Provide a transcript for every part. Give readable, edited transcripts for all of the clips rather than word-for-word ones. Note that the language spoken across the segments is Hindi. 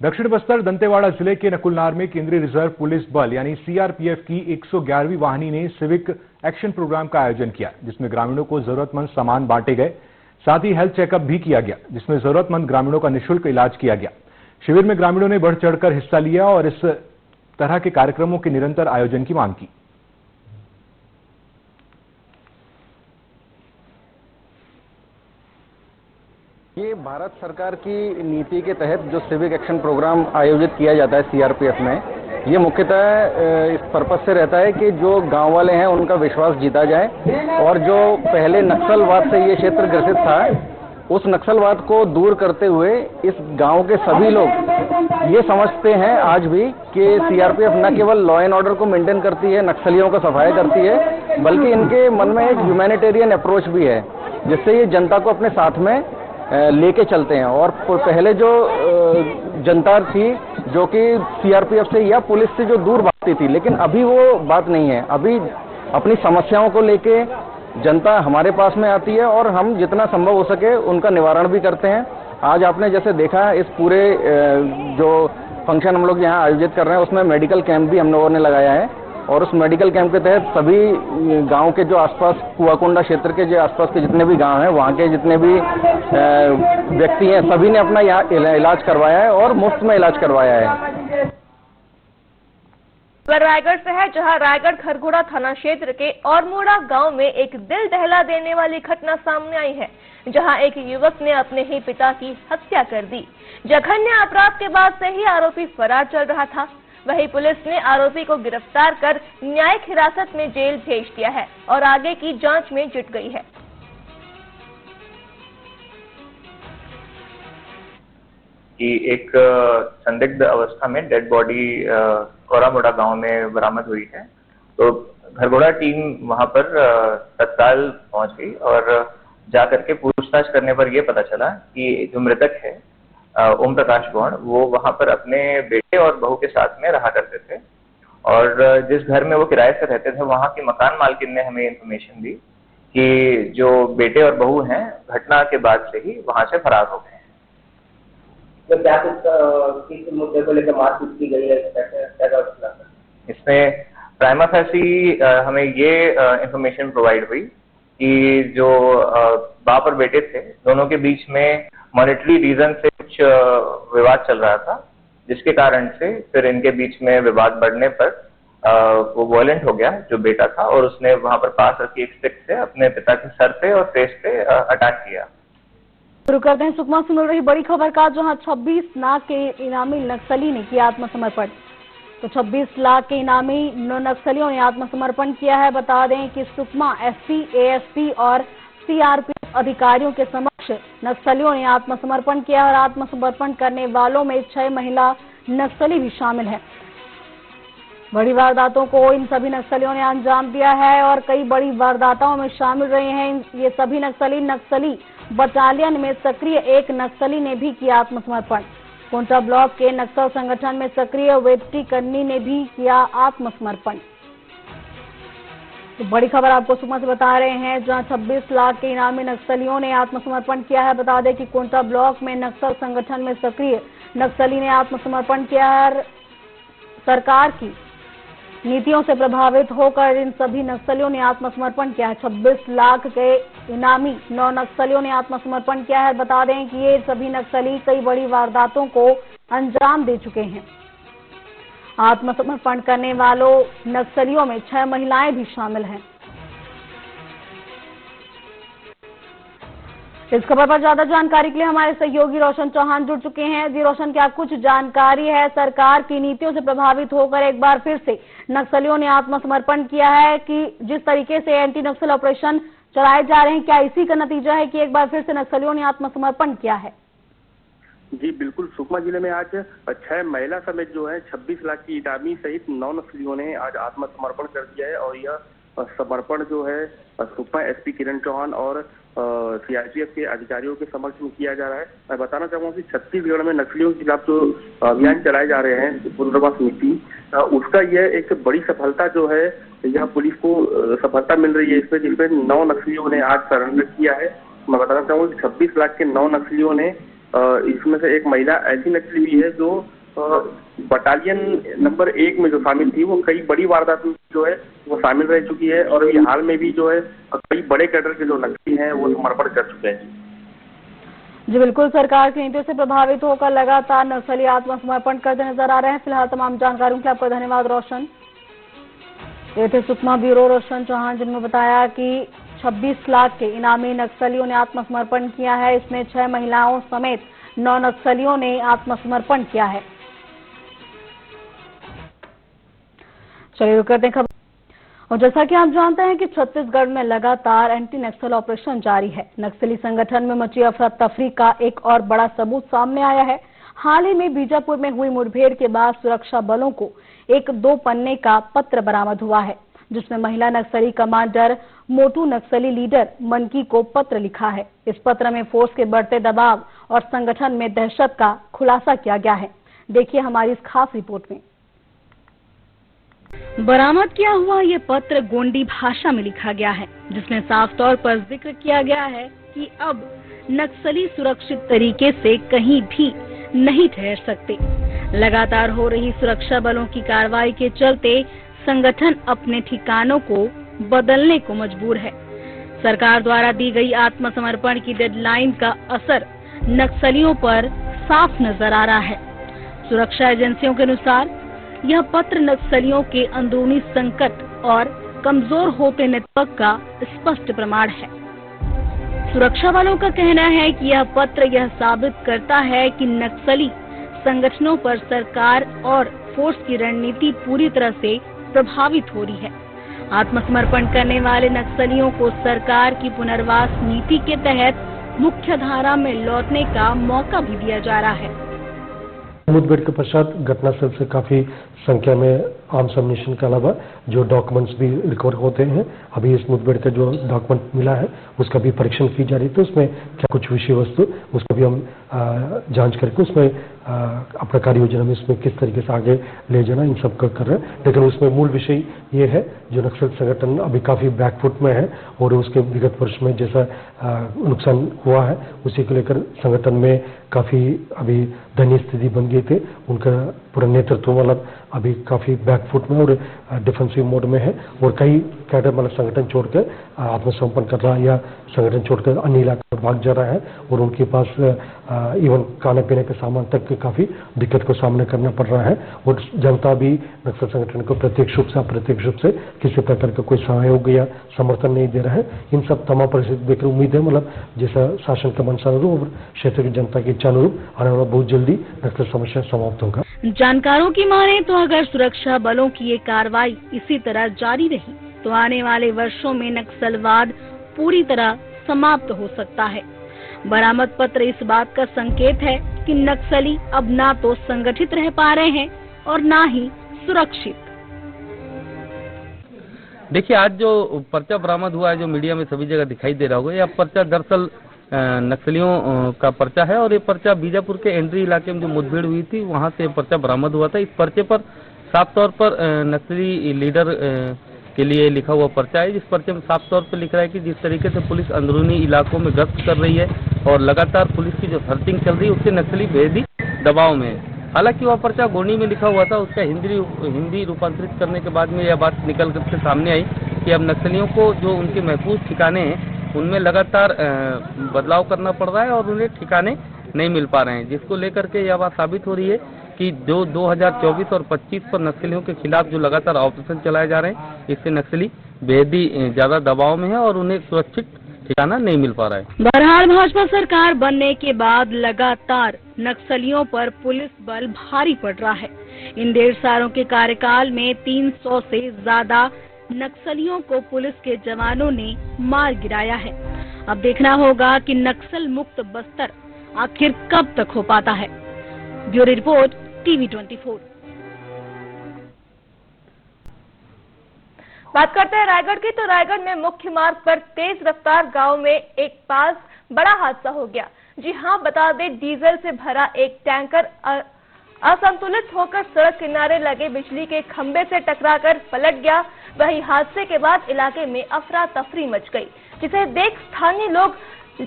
दक्षिण बस्तर दंतेवाड़ा जिले के नकुलनार में केंद्रीय रिजर्व पुलिस बल यानी सीआरपीएफ की 111वीं वाहिनी ने सिविक एक्शन प्रोग्राम का आयोजन किया, जिसमें ग्रामीणों को जरूरतमंद सामान बांटे गए। साथ ही हेल्थ चेकअप भी किया गया, जिसमें जरूरतमंद ग्रामीणों का निःशुल्क इलाज किया गया। शिविर में ग्रामीणों ने बढ़ चढ़कर हिस्सा लिया और इस तरह के कार्यक्रमों के निरंतर आयोजन की मांग की। ये भारत सरकार की नीति के तहत जो सिविक एक्शन प्रोग्राम आयोजित किया जाता है सीआरपीएफ में, ये मुख्यतः इस पर्पज से रहता है कि जो गांव वाले हैं उनका विश्वास जीता जाए और जो पहले नक्सलवाद से ये क्षेत्र ग्रसित था, उस नक्सलवाद को दूर करते हुए इस गांव के सभी लोग ये समझते हैं आज भी कि सीआरपीएफ न केवल लॉ एंड ऑर्डर को मेंटेन करती है, नक्सलियों का सफाया करती है, बल्कि इनके मन में एक ह्यूमैनिटेरियन अप्रोच भी है, जिससे ये जनता को अपने साथ में लेके चलते हैं। और पहले जो जनता थी जो कि सीआरपीएफ से या पुलिस से जो दूर भागती थी, लेकिन अभी वो बात नहीं है। अभी अपनी समस्याओं को लेके जनता हमारे पास में आती है और हम जितना संभव हो सके उनका निवारण भी करते हैं। आज आपने जैसे देखा, इस पूरे जो फंक्शन हम लोग यहाँ आयोजित कर रहे हैं उसमें मेडिकल कैंप भी हम लोगों ने लगाया है और उस मेडिकल कैंप के तहत सभी गांव के जो आसपास कुआकोंडा क्षेत्र के जो आसपास के जितने भी गांव हैं, वहां के जितने भी व्यक्ति हैं, सभी ने अपना यहाँ इलाज करवाया है और मुफ्त में इलाज करवाया है। रायगढ़ से है, जहां रायगढ़ खरगोड़ा थाना क्षेत्र के औरमोड़ा गांव में एक दिल दहला देने वाली घटना सामने आई है, जहां एक युवक ने अपने ही पिता की हत्या कर दी। जघन्य अपराध के बाद से ही आरोपी फरार चल रहा था। वहीं पुलिस ने आरोपी को गिरफ्तार कर न्यायिक हिरासत में जेल भेज दिया है और आगे की जांच में जुट गई है। कि एक संदिग्ध अवस्था में डेड बॉडी औरमोड़ा गांव में बरामद हुई है, तो खरगोड़ा टीम वहां पर तत्काल पहुंच गई और जाकर के पूछताछ करने पर यह पता चला कि जो मृतक है ओम प्रकाश गौड़, वो वहां पर अपने बेटे और बहू के साथ में रहा करते थे और जिस घर में वो किराए से रहते थे, वहां की मकान मालकिन ने हमें इंफॉर्मेशन दी कि जो बेटे और बहू हैं घटना के बाद से ही वहां से फरार हो गए हैं। तो क्या किस मुद्दे को लेकर मारपीट की गई है? इसमें प्राइमा फेसी हमें ये इंफॉर्मेशन प्रोवाइड हुई कि जो बाप और बेटे थे, दोनों के बीच में मॉनेटरी रीजन से कुछ विवाद चल रहा था, जिसके कारण से फिर इनके बीच में विवाद बढ़ने पर वो वायलेंट हो गया जो बेटा था और उसने वहां पर पास रखी एक स्टिक से अपने पिता के सर पे और फेस पे अटैक किया। शुरू करते हैं सुकमा से मिल रही बड़ी खबर का, जहां 26 लाख के इनामी नक्सली ने किया आत्मसमर्पण। तो 26 लाख के इनामी नक्सलियों ने आत्मसमर्पण किया है। बता दें कि सुकमा एसपी, एएसपी और सीआरपीएफ अधिकारियों के समक्ष नक्सलियों ने आत्मसमर्पण किया और आत्मसमर्पण करने वालों में 6 महिला नक्सली भी शामिल है। बड़ी वारदातों को इन सभी नक्सलियों ने अंजाम दिया है और कई बड़ी वारदातों में शामिल रहे हैं। ये सभी नक्सली बटालियन में सक्रिय एक नक्सली ने भी किया आत्मसमर्पण। कोंटा ब्लॉक के नक्सल संगठन में सक्रिय वेट्टी कन्नी ने भी किया आत्मसमर्पण। तो बड़ी खबर आपको सुकमा से बता रहे हैं, जहां 26 लाख के इनामी नक्सलियों ने आत्मसमर्पण किया है। बता दें कि कोंटा ब्लॉक में नक्सल संगठन में सक्रिय नक्सली ने आत्मसमर्पण किया है। सरकार की नीतियों से प्रभावित होकर इन सभी नक्सलियों ने आत्मसमर्पण किया है। 26 लाख के इनामी 9 नक्सलियों ने आत्मसमर्पण किया है। बता दें कि ये सभी नक्सली कई बड़ी वारदातों को अंजाम दे चुके हैं। आत्मसमर्पण करने वालों नक्सलियों में 6 महिलाएं भी शामिल हैं। इस खबर पर ज्यादा जानकारी के लिए हमारे सहयोगी रोशन चौहान जुड़ चुके हैं। जी रोशन, क्या कुछ जानकारी है? सरकार की नीतियों से प्रभावित होकर एक बार फिर से नक्सलियों ने आत्मसमर्पण किया है कि जिस तरीके से एंटी नक्सल ऑपरेशन चलाए जा रहे हैं, क्या इसी का नतीजा है कि एक बार फिर से नक्सलियों ने आत्मसमर्पण किया है? जी बिल्कुल, सुकमा जिले में आज 6 महिला समेत जो है 26 लाख की इनामी सहित 9 नक्सलियों ने आज आत्मसमर्पण कर दिया है और यह समर्पण जो है सुकमा एसपी किरण चौहान और सीआरपीएफ के अधिकारियों के समक्ष में किया जा रहा है। मैं बताना चाहूंगा कि छत्तीसगढ़ में नक्सलियों के खिलाफ जो अभियान चलाए जा रहे हैं पुनर्वास नीति, उसका यह एक बड़ी सफलता जो है, यह पुलिस को सफलता मिल रही है जिसमें 9 नक्सलियों ने आज सरेंडर किया है। मैं बताना चाहूंगा कि 26 लाख के 9 नक्सलियों ने इसमें से एक महिला ऐसी नक्सली भी है जो बटालियन नंबर 1 में जो शामिल थी, वो कई बड़ी वारदात में जो है वो शामिल रह चुकी है और अभी हाल में भी जो है कई बड़े कैडर के जो नक्सली हैं वो समर्पण कर चुके हैं। जी बिल्कुल, सरकार की नीतियों से प्रभावित होकर लगातार नक्सली आत्मसमर्पण करते नजर आ रहे हैं। फिलहाल तमाम जानकारियों के लिए आपका धन्यवाद रोशन। ये थे सुकमा ब्यूरो रोशन चौहान, जिन्होंने बताया कि 26 लाख के इनामी नक्सलियों ने आत्मसमर्पण किया है। इसमें 6 महिलाओं समेत 9 नक्सलियों ने आत्मसमर्पण किया है। चलिए रुक करते हैं खबर। और जैसा कि आप जानते हैं कि छत्तीसगढ़ में लगातार एंटी नक्सल ऑपरेशन जारी है। नक्सली संगठन में मची अफरा तफरी का एक और बड़ा सबूत सामने आया है। हाल ही में बीजापुर में हुई मुठभेड़ के बाद सुरक्षा बलों को एक 2 पन्ने का पत्र बरामद हुआ है, जिसमें महिला नक्सली कमांडर मोटू नक्सली लीडर मनकी को पत्र लिखा है। इस पत्र में फोर्स के बढ़ते दबाव और संगठन में दहशत का खुलासा किया गया है। देखिए हमारी इस खास रिपोर्ट में। बरामद किया हुआ ये पत्र गोंडी भाषा में लिखा गया है, जिसमें साफ तौर पर जिक्र किया गया है कि अब नक्सली सुरक्षित तरीके से कहीं भी नहीं ठहर सकते। लगातार हो रही सुरक्षा बलों की कार्रवाई के चलते संगठन अपने ठिकानों को बदलने को मजबूर है। सरकार द्वारा दी गई आत्मसमर्पण की डेडलाइन का असर नक्सलियों पर साफ नजर आ रहा है। सुरक्षा एजेंसियों के अनुसार यह पत्र नक्सलियों के अंदरूनी संकट और कमजोर होते नेतृत्व का स्पष्ट प्रमाण है। सुरक्षा वालों का कहना है कि यह पत्र यह साबित करता है कि नक्सली संगठनों पर सरकार और फोर्स की रणनीति पूरी तरह से प्रभावित हो रही है। आत्मसमर्पण करने वाले नक्सलियों को सरकार की पुनर्वास नीति के तहत मुख्य धारा में लौटने का मौका भी दिया जा रहा है। मुठभेड़ के पश्चात घटनास्थल से काफी संख्या में आर्म्स एम्युनिशन के अलावा जो डॉक्यूमेंट्स भी रिकवर होते हैं। अभी इस मुठभेड़ का जो डॉक्यूमेंट मिला है उसका भी परीक्षण की जा रही है, उसमें क्या कुछ विषय वस्तु उसका भी हम जांच करके उसमें अपना कार्य योजना में इसमें किस तरीके से आगे ले जाना इन सब कर रहे हैं। लेकिन उसमें मूल विषय ये है जो नक्सल संगठन अभी काफी बैकफुट में है और उसके विगत वर्ष में जैसा नुकसान हुआ है उसी को लेकर संगठन में काफी अभी दयनीय स्थिति बन गई थी। उनका पूरा नेतृत्व मतलब अभी काफी बैकफुट में और डिफेंसिव मोड में है और कई कैडर मतलब संगठन छोड़कर आत्मसमर्पण कर रहा है या संगठन छोड़कर अन्य इलाकों में भाग जा रहा है और उनके पास इवन खाने पीने के सामान तक काफी दिक्कत को सामना करना पड़ रहा है। और जनता भी नक्सल संगठन को प्रत्यक्ष रूप से अप्रत्यक्ष रूप से किसी प्रकार का कोई सहयोग या समर्थन नहीं दे रहा है। इन सब तमाम परिस्थिति देखकर उम्मीद है मतलब जैसा शासन का मंशानुरूप और क्षेत्र की जनता की इच्छानुरूप आने वाला बहुत जल्दी नक्सल समस्या समाप्त होगा। जानकारों की माने तो अगर सुरक्षा बलों की ये कार्रवाई इसी तरह जारी रही तो आने वाले वर्षों में नक्सलवाद पूरी तरह समाप्त हो सकता है। बरामद पत्र इस बात का संकेत है कि नक्सली अब ना तो संगठित रह पा रहे हैं और ना ही सुरक्षित। देखिए आज जो पर्चा बरामद हुआ है जो मीडिया में सभी जगह दिखाई दे रहा होगा, यह पर्चा दरअसल नक्सलियों का पर्चा है और ये पर्चा बीजापुर के एंड्री इलाके में जो मुठभेड़ हुई थी वहां से पर्चा बरामद हुआ था। इस पर्चे पर साफ तौर पर नक्सली लीडर के लिए लिखा हुआ पर्चा है, जिस पर्चे में साफ तौर पर लिख रहा है कि जिस तरीके से पुलिस अंदरूनी इलाकों में गश्त कर रही है और लगातार पुलिस की जो सर्चिंग चल रही है उससे नक्सली बेहद दबाव में है। हालांकि वह पर्चा गोंडी में लिखा हुआ था, उसका हिंदी रूपांतरित करने के बाद में यह बात निकल कर सामने आई कि अब नक्सलियों को जो उनके महफूज ठिकाने हैं उनमें लगातार बदलाव करना पड़ रहा है और उन्हें ठिकाने नहीं मिल पा रहे हैं, जिसको लेकर के यह बात साबित हो रही है कि जो 2024 और 25 पर नक्सलियों के खिलाफ जो लगातार ऑपरेशन चलाए जा रहे हैं इससे नक्सली बेहद ही ज्यादा दबाव में है और उन्हें सुरक्षित ठिकाना नहीं मिल पा रहा है। बहरहाल भाजपा सरकार बनने के बाद लगातार नक्सलियों पर पुलिस बल भारी पड़ रहा है। इन 1.5 सालों के कार्यकाल में 300 से ज्यादा नक्सलियों को पुलिस के जवानों ने मार गिराया है। अब देखना होगा कि नक्सल मुक्त बस्तर आखिर कब तक हो पाता है। Bureau report TV24। बात करते हैं रायगढ़ की, तो रायगढ़ में मुख्य मार्ग पर तेज रफ्तार गांव में एक पास बड़ा हादसा हो गया। जी हां, बता दें डीजल से भरा एक टैंकर असंतुलित होकर सड़क किनारे लगे बिजली के खंभे से टकराकर पलट गया। वहीं हादसे के बाद इलाके में अफरा तफरी मच गई, जिसे देख स्थानीय लोग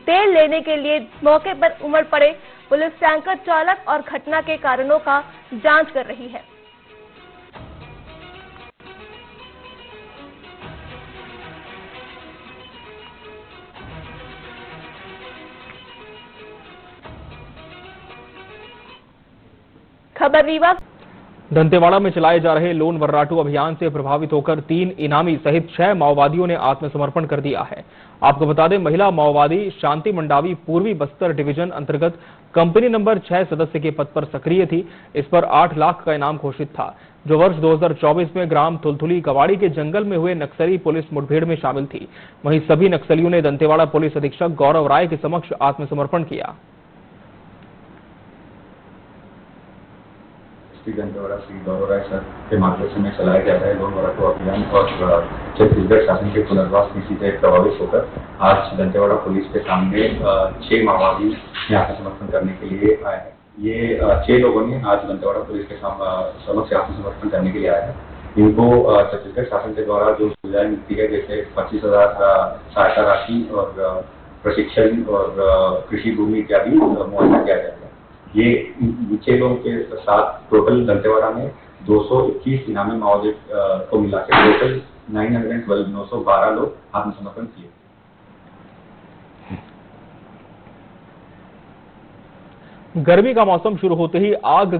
तेल लेने के लिए मौके पर उमड़ पड़े। पुलिस टैंकर चालक और घटना के कारणों का जांच कर रही है। खबर रीवा। दंतेवाड़ा में चलाए जा रहे लोन वर्राटू अभियान से प्रभावित होकर 3 इनामी सहित 6 माओवादियों ने आत्मसमर्पण कर दिया है। आपको बता दें, महिला माओवादी शांति मंडावी पूर्वी बस्तर डिवीजन अंतर्गत कंपनी नंबर 6 सदस्य के पद पर सक्रिय थी। इस पर 8 लाख का इनाम घोषित था, जो वर्ष 2024 में ग्राम तुलथुली कवाड़ी के जंगल में हुए नक्सली पुलिस मुठभेड़ में शामिल थी। वहीं सभी नक्सलियों ने दंतेवाड़ा पुलिस अधीक्षक गौरव राय के समक्ष आत्मसमर्पण किया। दंतेवाड़ा श्री गौरव राय सर के मार्गदर्शन में चलाया जा रहा है लोन वर्राटू अभियान और छत्तीसगढ़ शासन के पुनर्वास नीति से प्रभावित होकर आज दंतेवाड़ा पुलिस के सामने 6 माओवादी आत्मसमर्पण करने के लिए आए हैं। ये 6 लोगों ने आज दंतेवाड़ा पुलिस के समक्ष आत्मसमर्पण करने के लिए आए हैं। इनको छत्तीसगढ़ शासन के द्वारा जो सुविधाएं मिलती है, जैसे 25,000 सहायता राशि और प्रशिक्षण और कृषि भूमि इत्यादि मुआवजा किया जाएगा। ये 6 लोगों के साथ टोटल दंतेवाड़ा में 221 इनामी माओवादी को मिला के टोटल 912 लोग आत्मसमर्पण किए। गर्मी का मौसम शुरू होते ही आग